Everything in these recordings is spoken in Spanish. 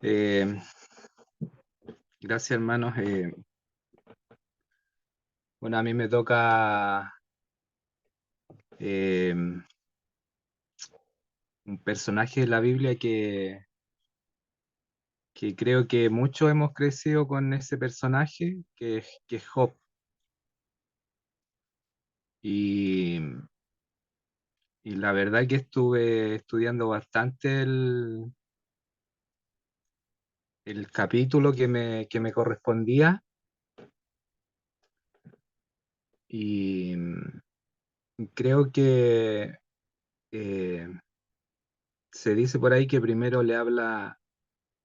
Eh, Gracias, hermanos. Bueno, a mí me toca eh, un personaje de la Biblia que creo que muchos hemos crecido con ese personaje, que es Job. Y, y la verdad que estuve estudiando bastante el capítulo que me correspondía y creo que eh, se dice por ahí que primero le habla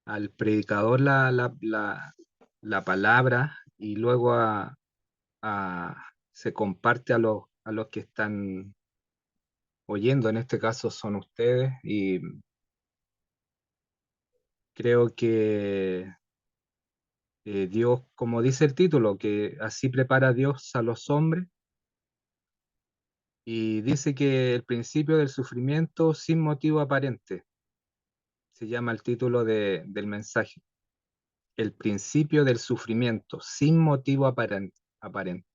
al predicador la palabra y luego se comparte a los que están oyendo, en este caso son ustedes, y creo que Dios, como dice el título, que así prepara Dios a los hombres, y dice que el principio del sufrimiento sin motivo aparente, se llama el título del mensaje, el principio del sufrimiento sin motivo aparente.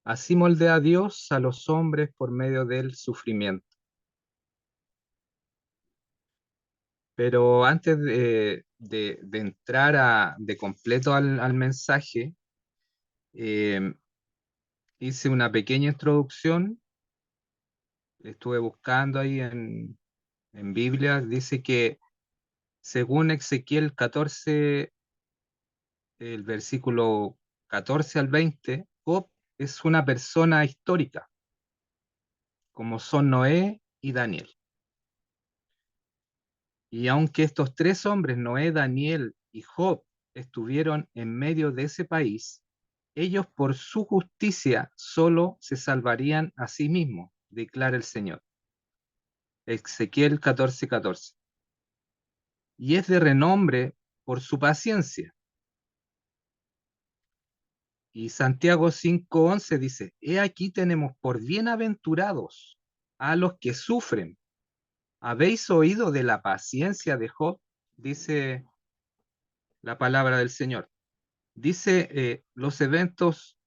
Así moldea Dios a los hombres por medio del sufrimiento. Pero antes de entrar de completo al mensaje, eh, hice una pequeña introducción, estuve buscando ahí en Biblia, dice que según Ezequiel 14, el versículo 14 al 20, Job es una persona histórica, como son Noé y Daniel. Y aunque estos tres hombres, Noé, Daniel y Job, estuvieron en medio de ese país, ellos por su justicia solo se salvarían a sí mismos, declara el Señor. Ezequiel 14:14. Y es de renombre por su paciencia. Y Santiago 5:11 dice, he aquí tenemos por bienaventurados a los que sufren. ¿Habéis oído de la paciencia de Job? Dice la palabra del Señor. Dice, los eventos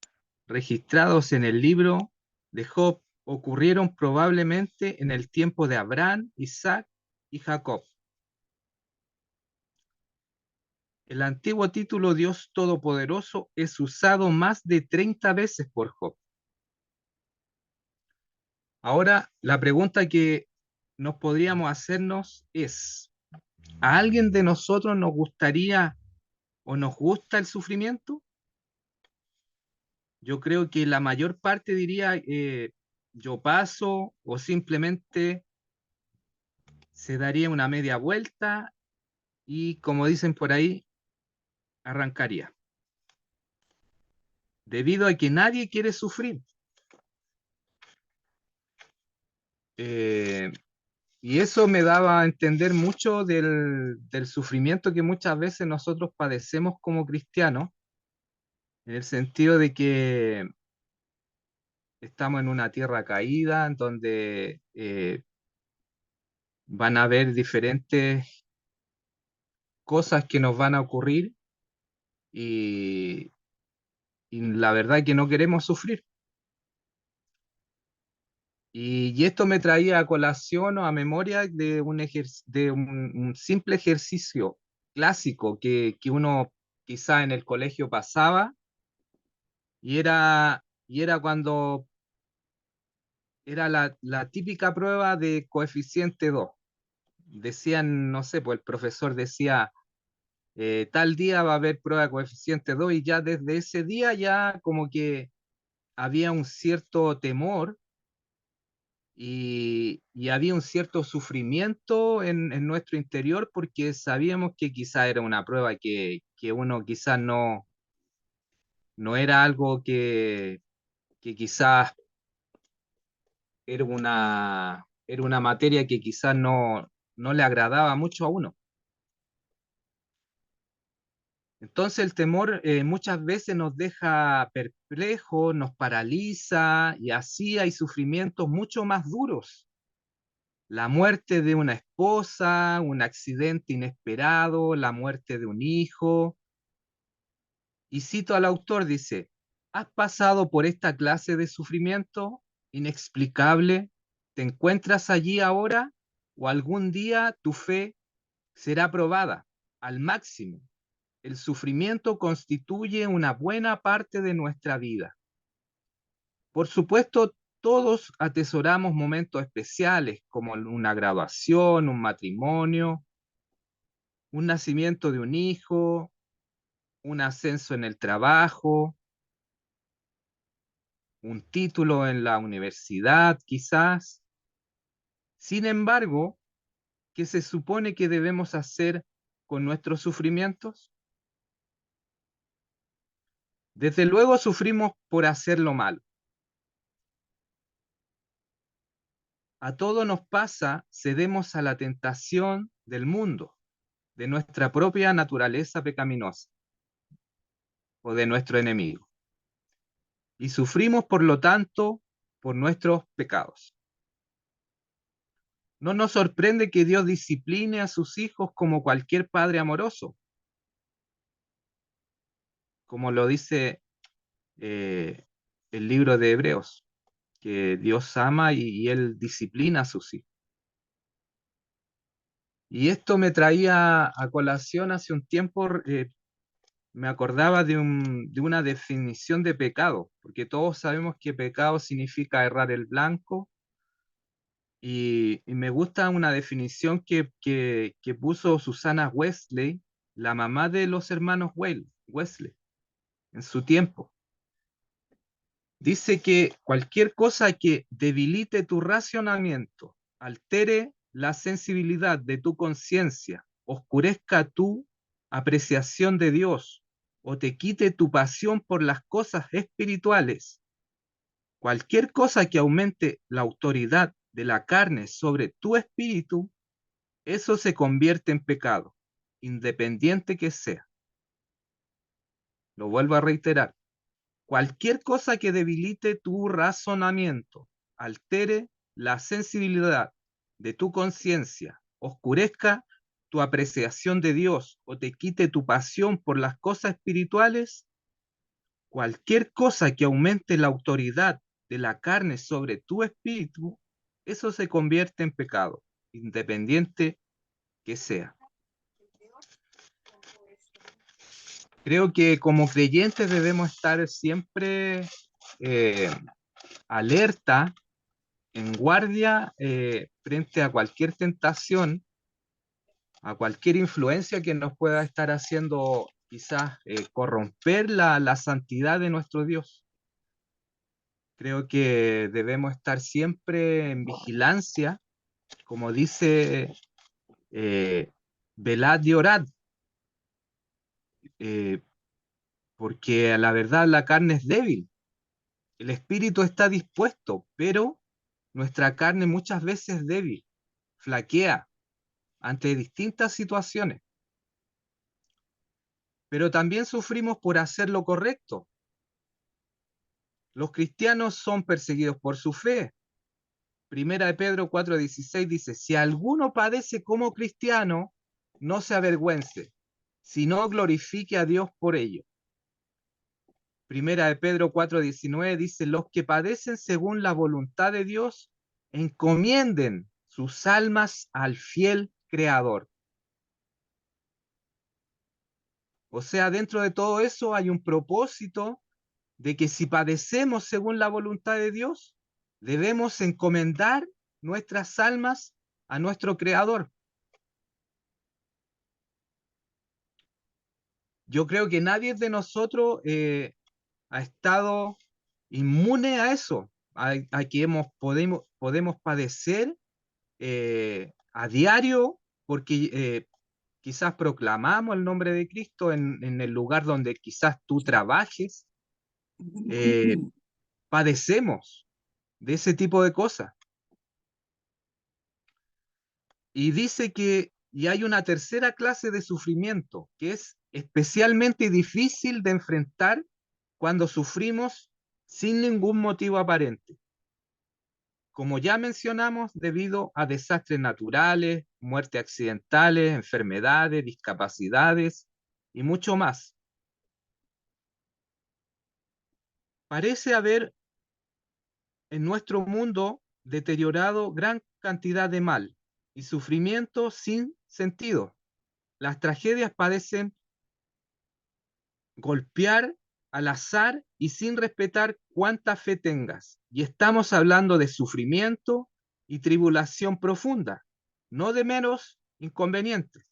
registrados en el libro de Job ocurrieron probablemente en el tiempo de Abraham, Isaac y Jacob. El antiguo título Dios Todopoderoso es usado más de 30 veces por Job. Ahora, la pregunta que nos podríamos hacernos es, ¿a alguien de nosotros nos gustaría o nos gusta el sufrimiento? Yo creo que la mayor parte diría, yo paso o simplemente se daría una media vuelta y, como dicen por ahí, arrancaría. Debido a que nadie quiere sufrir. Eh, y eso me daba a entender mucho del sufrimiento que muchas veces nosotros padecemos como cristianos, en el sentido de que estamos en una tierra caída, en donde van a haber diferentes cosas que nos van a ocurrir y, y la verdad que no queremos sufrir. Y esto me traía a colación o a memoria de un simple ejercicio clásico que uno quizá en el colegio pasaba y era cuando era la típica prueba de coeficiente 2. Decían, no sé, pues el profesor decía, tal día va a haber prueba de coeficiente 2 y ya desde ese día ya como que había un cierto temor y había un cierto sufrimiento en nuestro interior porque sabíamos que quizá era una prueba que uno quizás no era algo que quizás era una materia que quizás no le agradaba mucho a uno. Entonces el temor muchas veces nos deja perplejos, nos paraliza y así hay sufrimientos mucho más duros. la muerte de una esposa, un accidente inesperado, la muerte de un hijo. Y cito al autor, dice, ¿has pasado por esta clase de sufrimiento inexplicable? ¿Te encuentras allí ahora? ¿O algún día tu fe será probada al máximo? El sufrimiento constituye una buena parte de nuestra vida. Por supuesto, todos atesoramos momentos especiales como una graduación, un matrimonio, un nacimiento de un hijo, un ascenso en el trabajo, un título en la universidad, quizás. Sin embargo, ¿qué se supone que debemos hacer con nuestros sufrimientos? Desde luego sufrimos por hacer lo malo. A todo nos pasa, cedemos a la tentación del mundo, de nuestra propia naturaleza pecaminosa o de nuestro enemigo. Y sufrimos, por lo tanto, por nuestros pecados. No nos sorprende que Dios discipline a sus hijos como cualquier padre amoroso, como lo dice eh, el libro de Hebreos, que Dios ama y Él disciplina a sus hijos. Y esto me traía a colación hace un tiempo, me acordaba de una definición de pecado, porque todos sabemos que pecado significa errar el blanco, y me gusta una definición que puso Susana Wesley, la mamá de los hermanos Wesley, en su tiempo. Dice que cualquier cosa que debilite tu racionamiento, altere la sensibilidad de tu conciencia, oscurezca tu apreciación de Dios o te quite tu pasión por las cosas espirituales, cualquier cosa que aumente la autoridad de la carne sobre tu espíritu, eso se convierte en pecado, independiente que sea. Lo vuelvo a reiterar. Cualquier cosa que debilite tu razonamiento, altere la sensibilidad de tu conciencia, oscurezca tu apreciación de Dios o te quite tu pasión por las cosas espirituales, cualquier cosa que aumente la autoridad de la carne sobre tu espíritu, eso se convierte en pecado, independiente que sea. Creo que como creyentes debemos estar siempre eh, alerta, en guardia, frente a cualquier tentación, a cualquier influencia que nos pueda estar haciendo quizás corromper la santidad de nuestro Dios. Creo que debemos estar siempre en vigilancia, como dice, eh, velad y orad, eh, porque a la verdad la carne es débil, el espíritu está dispuesto, pero nuestra carne muchas veces es débil, flaquea ante distintas situaciones. Pero también sufrimos por hacer lo correcto. Los cristianos son perseguidos por su fe. Primera de Pedro 4:16 dice, si alguno padece como cristiano, no se avergüence, sino glorifique a Dios por ello. Primera de Pedro 4:19 dice, los que padecen según la voluntad de Dios, encomienden sus almas al fiel Creador. O sea, dentro de todo eso hay un propósito de que si padecemos según la voluntad de Dios, debemos encomendar nuestras almas a nuestro Creador. Yo creo que nadie de nosotros ha estado inmune a eso, a que podemos padecer a diario, porque quizás proclamamos el nombre de Cristo en el lugar donde quizás tú trabajes, eh, padecemos de ese tipo de cosas. Y dice que y hay una tercera clase de sufrimiento que es especialmente difícil de enfrentar cuando sufrimos sin ningún motivo aparente, como ya mencionamos, debido a desastres naturales, muertes accidentales, enfermedades, discapacidades y mucho más. Parece haber en nuestro mundo deteriorado gran cantidad de mal y sufrimiento sin sentido. Las tragedias parecen golpear al azar y sin respetar cuánta fe tengas. Y estamos hablando de sufrimiento y tribulación profunda, no de meros inconvenientes.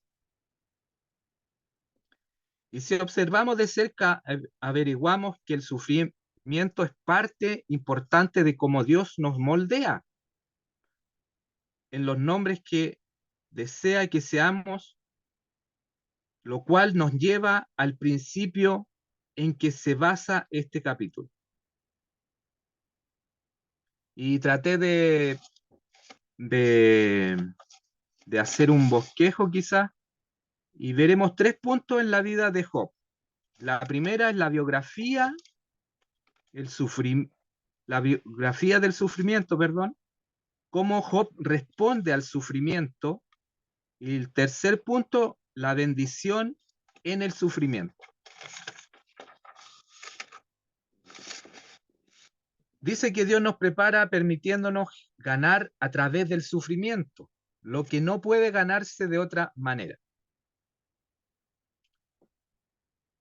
Y si observamos de cerca, averiguamos que el sufrimiento es parte importante de cómo Dios nos moldea en los nombres que desea que seamos, lo cual nos lleva al principio en que se basa este capítulo. Y traté de, de hacer un bosquejo quizás, y veremos 3 puntos en la vida de Job. La primera es la biografía, la biografía del sufrimiento, perdón, cómo Job responde al sufrimiento, y el tercer punto, la bendición en el sufrimiento. Dice que Dios nos prepara permitiéndonos ganar a través del sufrimiento, lo que no puede ganarse de otra manera.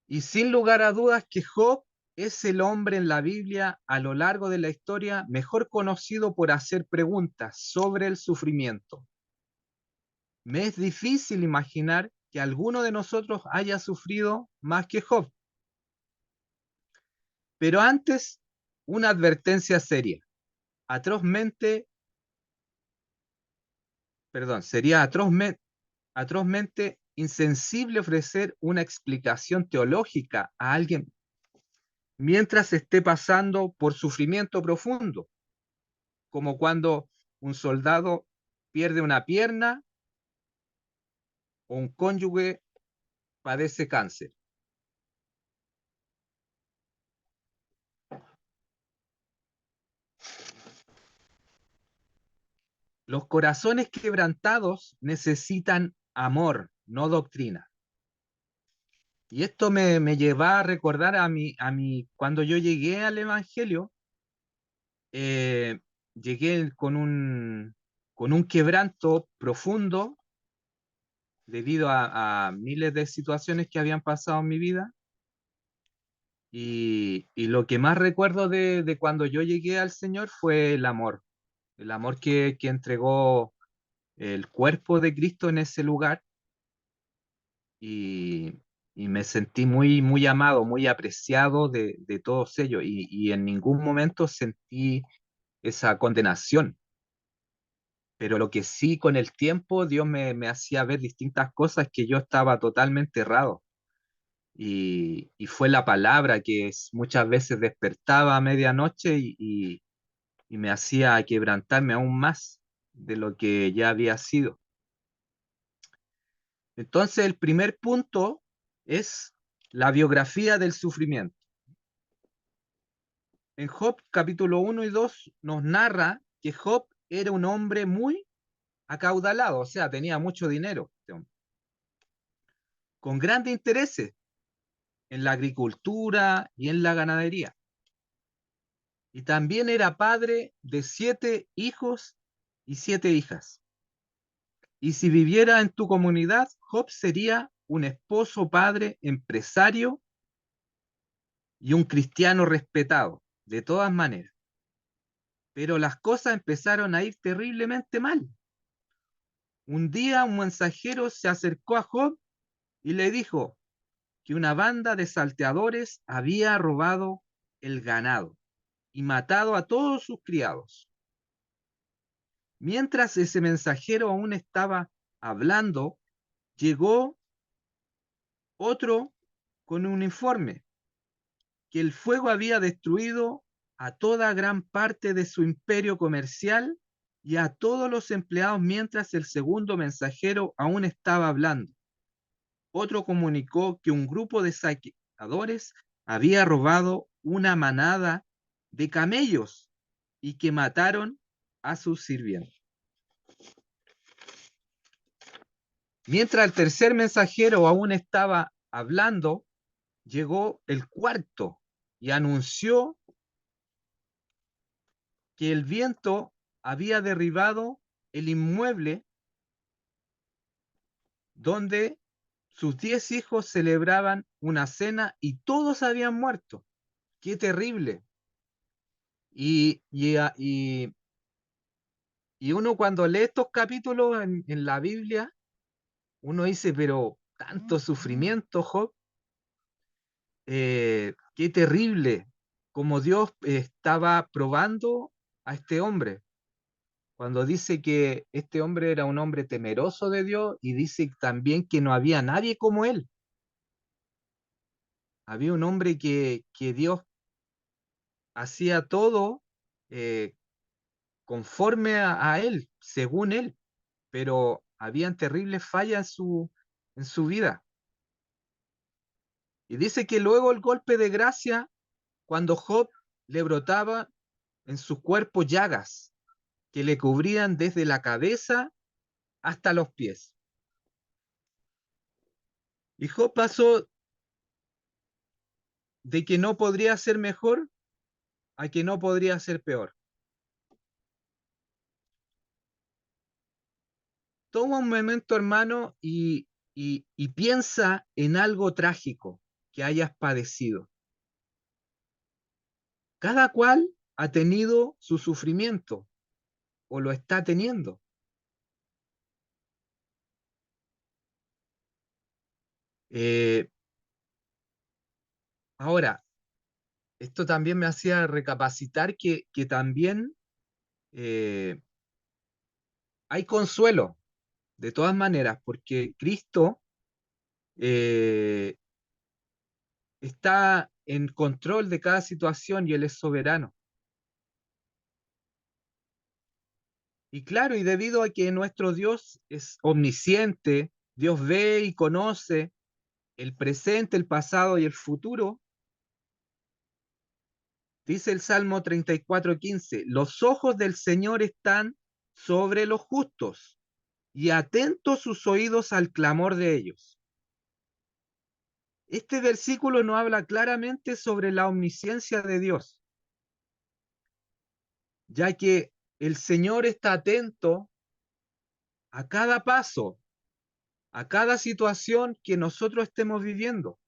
Y sin lugar a dudas que Job es el hombre en la Biblia a lo largo de la historia mejor conocido por hacer preguntas sobre el sufrimiento. Me es difícil imaginar que alguno de nosotros haya sufrido más que Job. Pero antes, una advertencia seria. Sería atrozmente insensible ofrecer una explicación teológica a alguien mientras esté pasando por sufrimiento profundo, como cuando un soldado pierde una pierna o un cónyuge padece cáncer. Los corazones quebrantados necesitan amor, no doctrina. Y esto me lleva a recordar cuando yo llegué al Evangelio, eh, llegué con un quebranto profundo debido a miles de situaciones que habían pasado en mi vida. Y lo que más recuerdo de cuando yo llegué al Señor fue el amor que entregó el cuerpo de Cristo en ese lugar, y, y me sentí muy, muy amado, muy apreciado de todos ellos, y en ningún momento sentí esa condenación. Pero lo que sí, con el tiempo Dios me hacía ver distintas cosas que yo estaba totalmente errado. Y fue la palabra que muchas veces despertaba a medianoche y me hacía quebrantarme aún más de lo que ya había sido. Entonces, el primer punto es la biografía del sufrimiento. En Job capítulo 1 y 2 nos narra que Job era un hombre muy acaudalado, o sea, tenía mucho dinero, con grandes intereses en la agricultura y en la ganadería. Y también era padre de 7 hijos y 7 hijas. Y si viviera en tu comunidad, Job sería un esposo, padre, empresario y un cristiano respetado, de todas maneras. Pero las cosas empezaron a ir terriblemente mal. Un día un mensajero se acercó a Job y le dijo que una banda de salteadores había robado el ganado y matado a todos sus criados. Mientras ese mensajero aún estaba hablando, llegó otro con un informe que el fuego había destruido a toda gran parte de su imperio comercial y a todos los empleados mientras el segundo mensajero aún estaba hablando. Otro comunicó que un grupo de saqueadores había robado una manada de camellos y que mataron a sus sirvientes. Mientras el tercer mensajero aún estaba hablando, llegó el cuarto y anunció que el viento había derribado el inmueble donde sus 10 hijos celebraban una cena y todos habían muerto. ¡Qué terrible! Y uno cuando lee estos capítulos en la Biblia, uno dice, pero tanto sufrimiento, Job, qué terrible, como Dios estaba probando a este hombre. Cuando dice que este hombre era un hombre temeroso de Dios y dice también que no había nadie como él. Había un hombre que Dios hacía todo eh, conforme a él, según él, pero habían terribles fallas en su vida. Y dice que luego el golpe de gracia, cuando Job le brotaba en su cuerpo llagas que le cubrían desde la cabeza hasta los pies. Y Job pasó de que no podría ser mejor a que no podría ser peor. Toma un momento, hermano, y piensa en algo trágico que hayas padecido. Cada cual ha tenido su sufrimiento o lo está teniendo. Eh, Ahora, esto también me hacía recapacitar que también eh, hay consuelo, de todas maneras, porque Cristo eh, está en control de cada situación y Él es soberano. Y claro, y debido a que nuestro Dios es omnisciente, Dios ve y conoce el presente, el pasado y el futuro, dice el Salmo 34:15, los ojos del Señor están sobre los justos y atentos sus oídos al clamor de ellos. Este versículo nos habla claramente sobre la omnisciencia de Dios, ya que el Señor está atento a cada paso, a cada situación que nosotros estemos viviendo.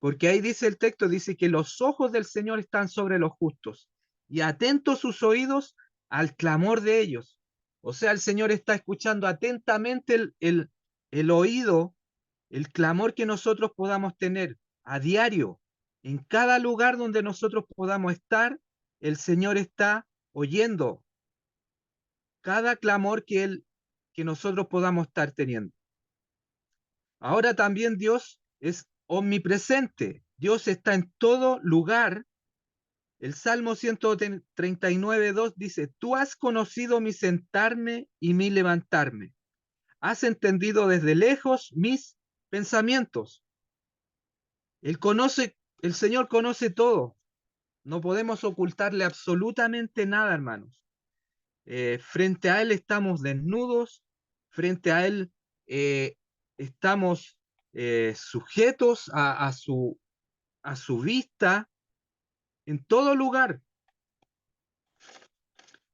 Porque ahí dice el texto, dice que los ojos del Señor están sobre los justos y atentos sus oídos al clamor de ellos. O sea, el Señor está escuchando atentamente el oído, el clamor que nosotros podamos tener a diario. En cada lugar donde nosotros podamos estar, el Señor está oyendo cada clamor que nosotros podamos estar teniendo. Ahora también Dios es omnipresente. Dios está en todo lugar. El Salmo 139:2 dice, tú has conocido mi sentarme y mi levantarme. Has entendido desde lejos mis pensamientos. El Señor conoce todo. No podemos ocultarle absolutamente nada, hermanos. Frente a Él estamos desnudos, frente a Él eh, estamos sujetos a su vista en todo lugar.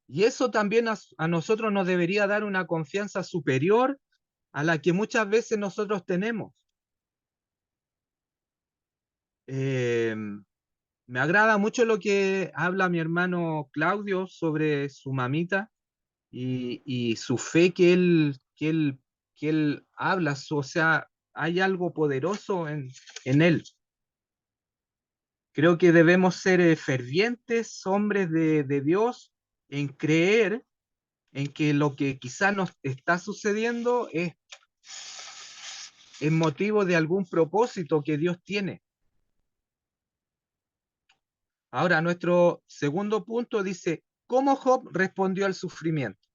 Y eso también a nosotros nos debería dar una confianza superior a la que muchas veces nosotros tenemos. Eh, Me agrada mucho lo que habla mi hermano Claudio sobre su mamita y su fe que él habla, o sea, hay algo poderoso en él. Creo que debemos ser fervientes hombres de Dios en creer en que lo que quizás nos está sucediendo es motivo de algún propósito que Dios tiene. Ahora, nuestro segundo punto dice, ¿cómo Job respondió al sufrimiento?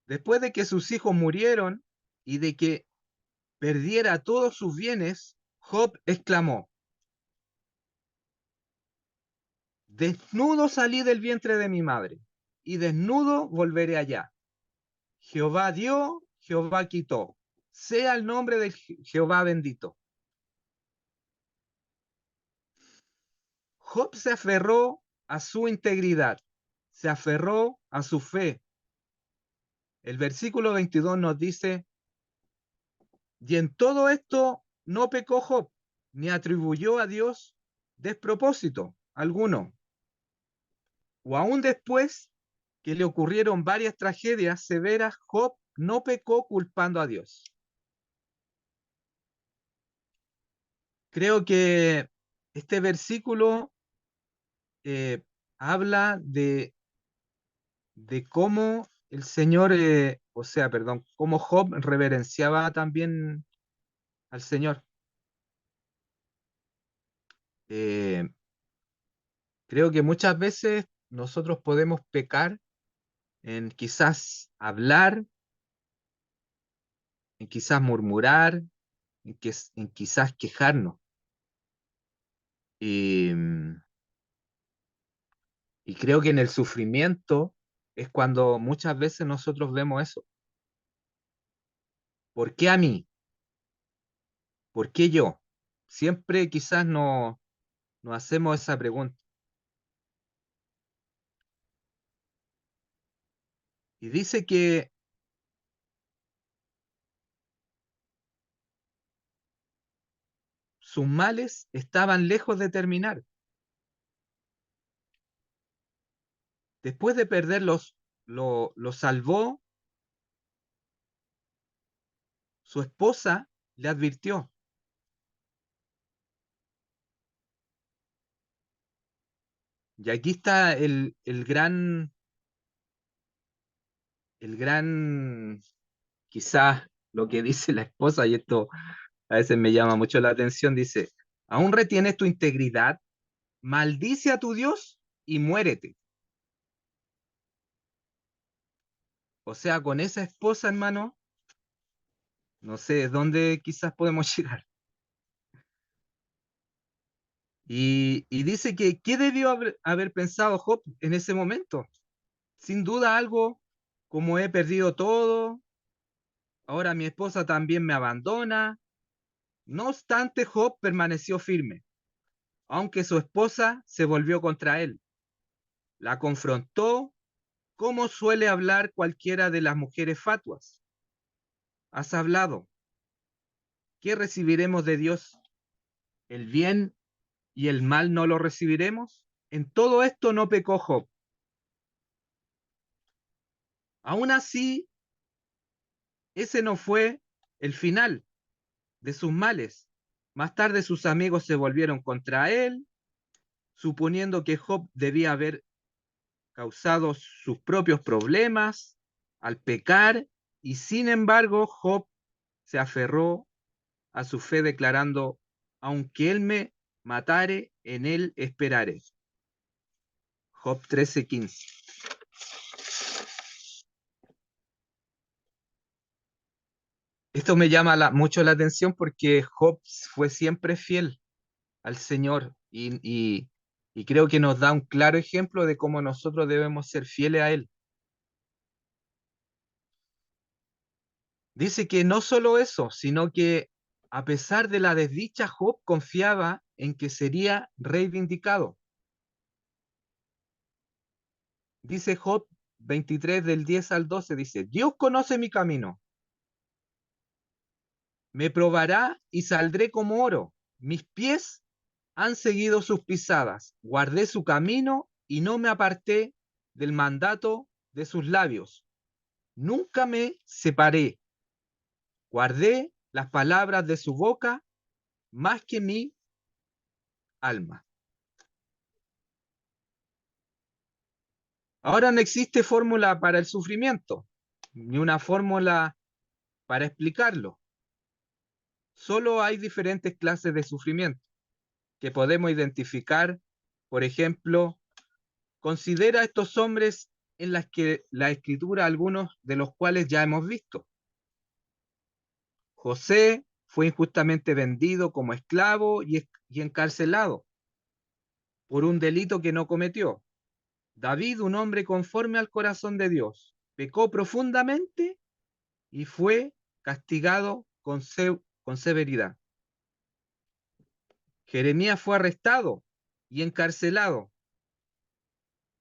Después de que sus hijos murieron y de que perdiera todos sus bienes, Job exclamó, desnudo salí del vientre de mi madre. y desnudo volveré allá. Jehová dio, Jehová quitó. Sea el nombre de Jehová bendito. Job se aferró a su integridad, se aferró a su fe. El versículo 22 nos dice, y en todo esto no pecó Job, ni atribuyó a Dios despropósito alguno. O aún después que le ocurrieron varias tragedias severas, Job no pecó culpando a Dios. Creo que este versículo habla de cómo el Señor, perdón, cómo Job reverenciaba también al Señor. Eh, Creo que muchas veces nosotros podemos pecar en quizás hablar, en quizás murmurar, en quizás quejarnos. Y, y creo que en el sufrimiento es cuando muchas veces nosotros vemos eso. ¿Por qué a mí? ¿Por qué yo? Siempre quizás nos hacemos esa pregunta. Y dice que sus males estaban lejos de terminar. Después de perderlos, lo salvó, su esposa le advirtió. Y aquí está el gran, quizás lo que dice la esposa, y esto a veces me llama mucho la atención, dice, ¿aún retienes tu integridad? Maldice a tu Dios y muérete. O sea, con esa esposa, hermano, no sé dónde quizás podemos llegar. Y dice que, ¿qué debió haber pensado Job en ese momento? Sin duda algo como he perdido todo, ahora mi esposa también me abandona. No obstante, Job permaneció firme, aunque su esposa se volvió contra él. La confrontó como suele hablar cualquiera de las mujeres fatuas. Has hablado, ¿qué recibiremos de Dios? ¿El bien y el mal no lo recibiremos? En todo esto no pecó Job. Aún así, ese no fue el final de sus males. Más tarde sus amigos se volvieron contra él, suponiendo que Job debía haber causado sus propios problemas al pecar, y sin embargo Job se aferró a su fe declarando, aunque él me matare, en él esperaré. Job 13:15. Esto me llama mucho la atención porque Job fue siempre fiel al Señor y creo que nos da un claro ejemplo de cómo nosotros debemos ser fieles a Él. Dice que no solo eso, sino que a pesar de la desdicha, Job confiaba en que sería reivindicado. Dice Job 23 del 10 al 12, dice, Dios conoce mi camino, me probará y saldré como oro. Mis pies han seguido sus pisadas, guardé su camino y no me aparté del mandato de sus labios. Nunca me separé, guardé las palabras de su boca más que mi alma. Ahora no existe fórmula para el sufrimiento, ni una fórmula para explicarlo. Solo hay diferentes clases de sufrimiento que podemos identificar. Por ejemplo, considera a estos hombres en las que la escritura, algunos de los cuales ya hemos visto. José fue injustamente vendido como esclavo y encarcelado por un delito que no cometió. David, un hombre conforme al corazón de Dios, pecó profundamente y fue castigado con severidad. Jeremías fue arrestado y encarcelado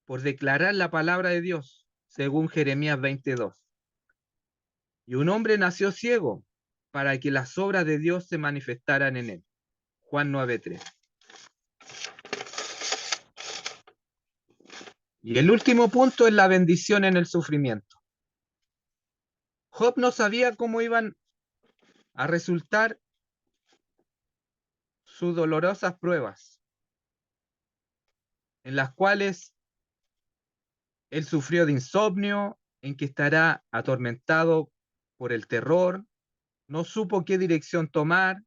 por declarar la palabra de Dios, según Jeremías 22. Y un hombre nació ciego para que las obras de Dios se manifestaran en él. Juan 9:3. Y el último punto es la bendición en el sufrimiento. Job no sabía cómo iban a resultar sus dolorosas pruebas, en las cuales él sufrió de insomnio, en que estará atormentado por el terror, no supo qué dirección tomar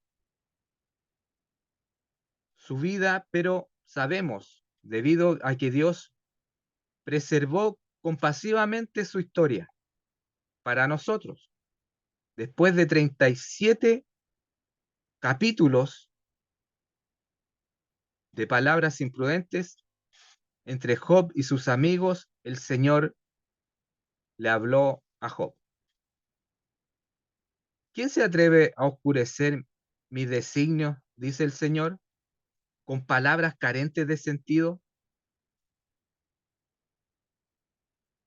su vida, pero sabemos, debido a que Dios preservó compasivamente su historia para nosotros. Después de 37 capítulos de palabras imprudentes entre Job y sus amigos, el Señor le habló a Job. ¿Quién se atreve a oscurecer mis designios, dice el Señor, con palabras carentes de sentido?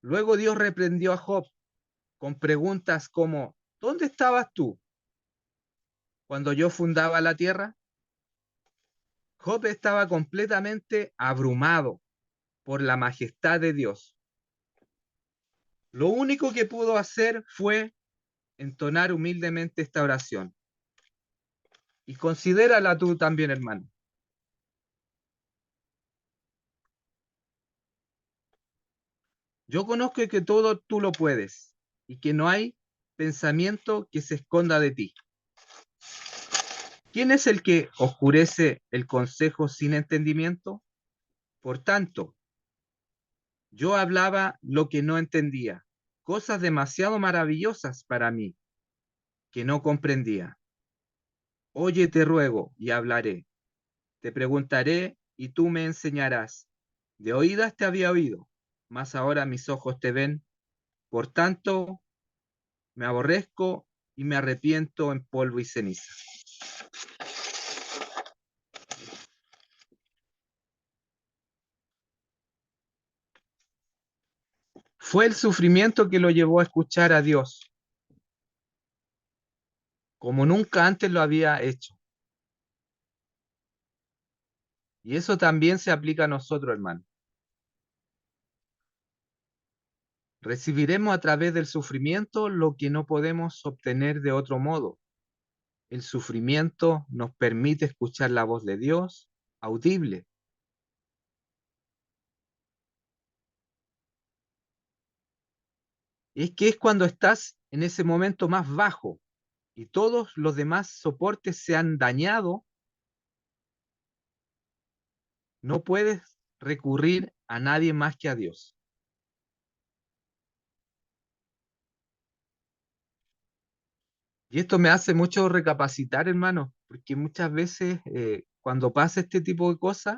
Luego Dios reprendió a Job con preguntas como, ¿dónde estabas tú cuando yo fundaba la tierra? Job estaba completamente abrumado por la majestad de Dios. Lo único que pudo hacer fue entonar humildemente esta oración. Y considérala tú también, hermano. Yo conozco que todo tú lo puedes y que no hay pensamiento que se esconda de ti. ¿Quién es el que oscurece el consejo sin entendimiento? Por tanto, yo hablaba lo que no entendía, cosas demasiado maravillosas para mí que no comprendía. Oye, te ruego y hablaré. Te preguntaré y tú me enseñarás. De oídas te había oído, mas ahora mis ojos te ven. Por tanto, me aborrezco y me arrepiento en polvo y ceniza. Fue el sufrimiento que lo llevó a escuchar a Dios, como nunca antes lo había hecho. Y eso también se aplica a nosotros, hermano. Recibiremos a través del sufrimiento lo que no podemos obtener de otro modo. El sufrimiento nos permite escuchar la voz de Dios audible. Es que es cuando estás en ese momento más bajo y todos los demás soportes se han dañado, no puedes recurrir a nadie más que a Dios. Y esto me hace mucho recapacitar, hermano, porque muchas veces cuando pasa este tipo de cosas,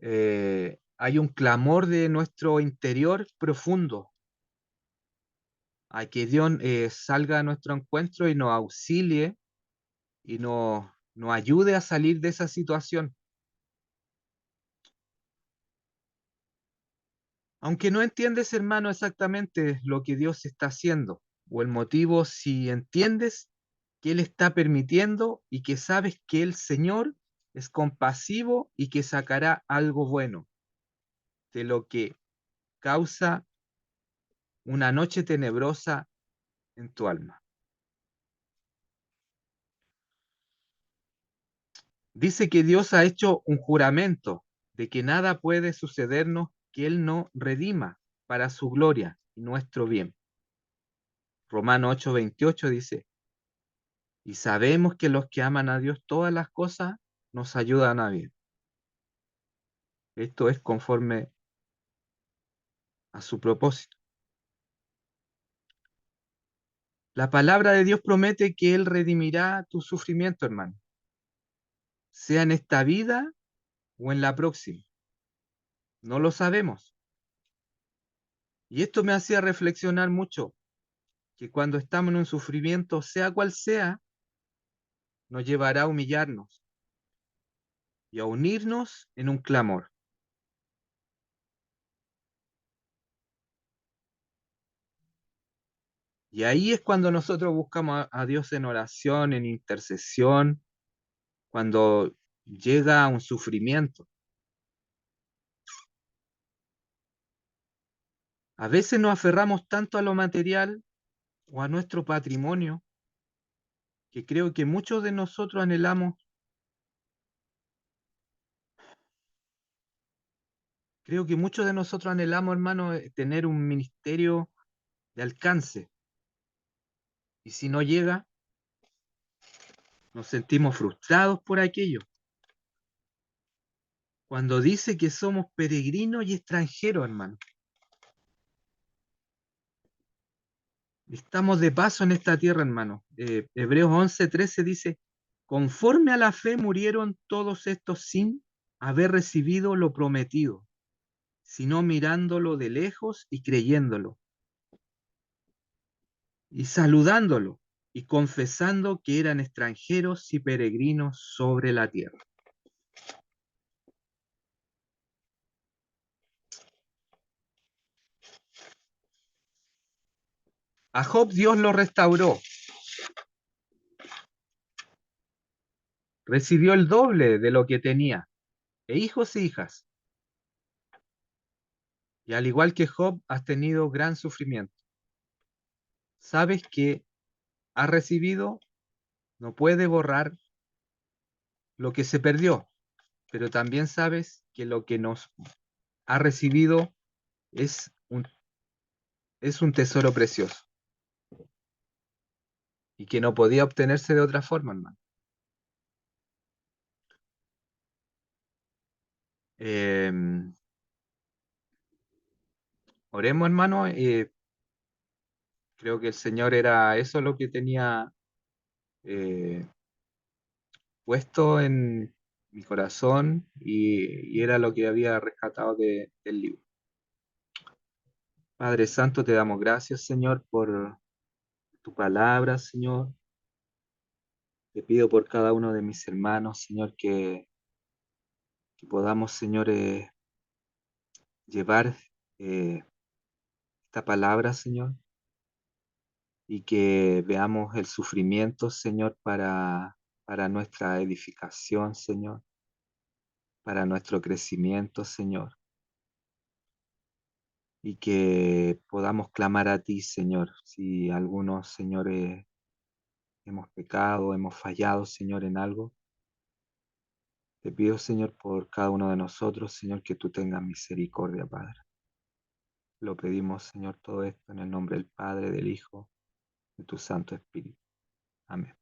hay un clamor de nuestro interior profundo a que Dios salga a nuestro encuentro y nos auxilie y nos ayude a salir de esa situación. Aunque no entiendes, hermano, exactamente lo que Dios está haciendo o el motivo, si entiendes que Él está permitiendo y que sabes que el Señor es compasivo y que sacará algo bueno de lo que causa una noche tenebrosa en tu alma. Dice que Dios ha hecho un juramento de que nada puede sucedernos que Él no redima para su gloria y nuestro bien. Romano 8:28 dice, y sabemos que los que aman a Dios todas las cosas nos ayudan a bien. Esto es conforme a su propósito. La palabra de Dios promete que Él redimirá tu sufrimiento, hermano, sea en esta vida o en la próxima. No lo sabemos. Y esto me hacía reflexionar mucho, que cuando estamos en un sufrimiento, sea cual sea, nos llevará a humillarnos y a unirnos en un clamor. Y ahí es cuando nosotros buscamos a Dios en oración, en intercesión, cuando llega un sufrimiento. A veces nos aferramos tanto a lo material o a nuestro patrimonio que creo que muchos de nosotros anhelamos, creo que muchos de nosotros anhelamos, hermano, tener un ministerio de alcance. Y si no llega, nos sentimos frustrados por aquello. Cuando dice que somos peregrinos y extranjeros, hermano. Estamos de paso en esta tierra, hermano. Hebreos 11:13 dice, conforme a la fe murieron todos estos sin haber recibido lo prometido, sino mirándolo de lejos y creyéndolo, y saludándolo, y confesando que eran extranjeros y peregrinos sobre la tierra. A Job Dios lo restauró, recibió el doble de lo que tenía, e hijos e hijas. Y al igual que Job, has tenido gran sufrimiento. Sabes que has recibido no puede borrar lo que se perdió, pero también sabes que lo que nos ha recibido es es un tesoro precioso y que no podía obtenerse de otra forma, hermano. Eh, Oremos, hermano. Creo que el Señor era eso lo que tenía eh, puesto en mi corazón y era lo que había rescatado del libro. Padre Santo, te damos gracias, Señor, por tu palabra, Señor. Te pido por cada uno de mis hermanos, Señor, que podamos, Señor, llevar eh, esta palabra, Señor, y que veamos el sufrimiento, Señor, para nuestra edificación, Señor, para nuestro crecimiento, Señor, y que podamos clamar a ti, Señor, si algunos, señores, hemos pecado, hemos fallado, Señor, en algo. Te pido, Señor, por cada uno de nosotros, Señor, que tú tengas misericordia, Padre. Lo pedimos, Señor, todo esto en el nombre del Padre, del Hijo, de tu Santo Espíritu. Amén.